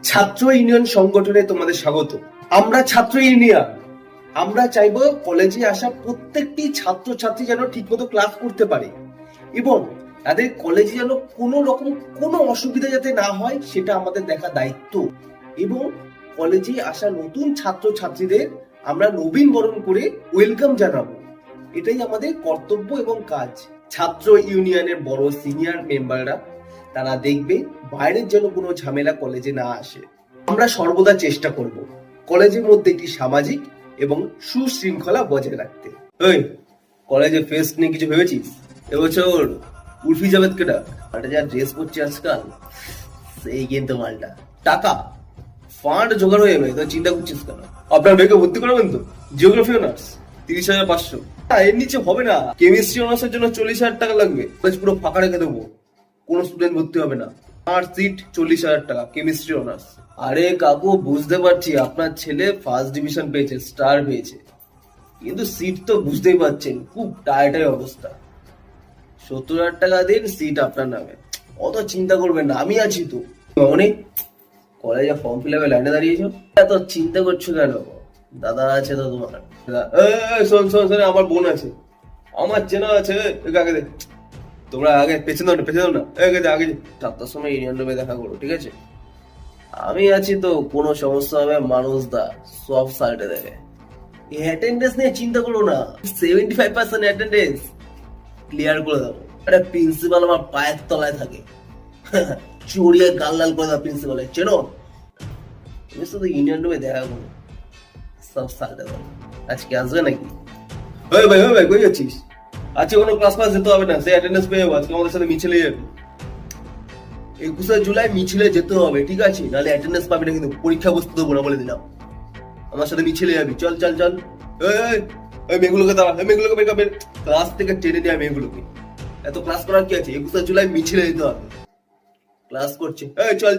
ছাত্র ইউনিয়ন সংগঠনে তোমাদের স্বাগত। আমরা ছাত্র ইউনিয়ন, আমরা চাইবো কলেজে আসা প্রত্যেকটি ছাত্রছাত্রী যেন ঠিকমতো ক্লাস করতে পারে এবং তাদের কলেজে যেন কোনো রকম কোনো অসুবিধা যাতে না হয় সেটা আমাদের দেখা দায়িত্ব। এবং কলেজে আসা নতুন ছাত্রছাত্রীদের আমরা নবীন বরণ করে ওয়েলকাম জানাবো, এটাই আমাদের কর্তব্য এবং কাজ। ছাত্র ইউনিয়নের বড় সিনিয়র মেম্বাররা তারা দেখবে বাইরের যেন কোনো ঝামেলা কলেজে না আসে। আমরা সর্বদা চেষ্টা করব কলেজের মধ্যে একটি সামাজিক এবং সুশৃঙ্খলা বজায় রাখতে। ওই কলেজে ফেস্ট নিয়ে কিছু ভেবেছিস? এবছর উর্ফি জাভেদকে ডাক। একটা যা ড্রেস পরছে আজকাল, সেই কিন্তু মালটা। টাকা ফান্ড জোগাড় হয়ে যাবে, তো চিন্তা করছিস কেন? আপনার মেয়েকে ভর্তি করাবেন তো? Geography honours 30,500। এর নিচে হবে না। কেমিস্ট্রি অনার্সের জন্য 40,000 টাকা লাগবে। কলেজ পুরো ফাঁকা রেখে দেবো, কোনো স্টুডেন্ট ভর্তি হবে না। আর সিট 40,000 টাকা, কেমিস্ট্রি অনার্স। আরে কাকু, বুঝতে পারছি আপনার ছেলে ফার্স্ট ডিভিশন পেয়েছে, স্টার পেয়েছে, কিন্তু সিট তো বুঝতেই পারছেন খুব টাইটাই অবস্থা। 70,000 টাকা দিন, সিট আপনার নামে। অত চিন্তা করবেন না, আমি আছি তো। অনেক কলেজে ফর্ম ফিল আপে লাইনে দাঁড়িয়েছো, এত চিন্তা করছো কেন? দাদা আছে তো তোমার। শোন শোন শোন, আমার বোন আছে, আমার চেনা আছে। আগে দে, তোমরা আগে পেছনে দাও না, পেছনে দাও না। আগে 7টার সময় ইউনিয়ন রুমে দেখা করো, ঠিক আছে? আমি আছি তো, কোনো সমস্যা হবে মানুষ দা সব সাইডে দেবে। অ্যাটেন্ডেন্স নিয়ে চিন্তা করো না, 75% অ্যাটেন্ডেন্স ক্লিয়ার করে দেবো। আরে প্রিন্সিপাল আমার পায়ের তলায় থাকে, চড়িয়ে গাল লাল করে দেওয়া প্রিন্সিপালের, চেনো? তুমি শুধু ইউনিয়ন রুমে দেখা করো, সব সাইডে দেবো। আজকে আসবে নাকি? ওই ভাই কই যাচ্ছিস? আজকে কোনো ক্লাস যেতে হবে না, সে অ্যাটেন্ডেন্স পেয়ে যাবো। আজকে আমাদের সাথে মিছিলে যাবে, 21শে জুলাই মিছিলে যেতে হবে, ঠিক আছে? নাহলে অ্যাটেন্ডেন্স পাবি না, কিন্তু পরীক্ষা বসতে দেবো না বলে দিলাম। আমার সাথে মিছিলে যাবি, চল চল চল। ওই মেয়েগুলোকে দাঁড়া, মেয়েগুলোকে বের ক্লাস থেকে টেনে নেওয়া মেয়েগুলোকে। এত ক্লাস করার কি আছে? 21শে জুলাই মিছিলে যেতে হবে, ক্লাস করছে। চল।